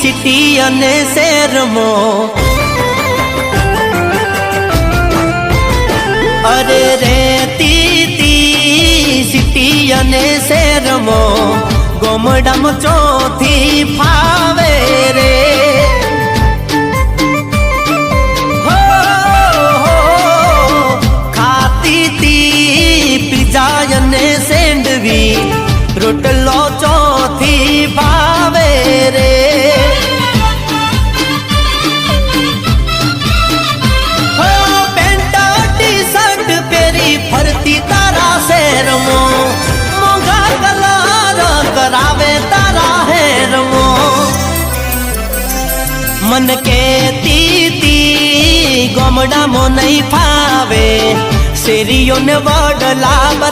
city અને શહેરમાં અરે રેતી સિટી અને શહેરમાં ગોમડામાં ચોથી ફાવે રે અને સેન્ડવી રોટલો ચોથી ભાવે રે પેન્ટ ટી શર્ટ પહેરી ફરતી તારા શહેરમાં મોંઘા કલર કરાવે તારા હેરમાં મન કેતી ગોમડામાં નહીં ફાવે શેરીઓને વડલા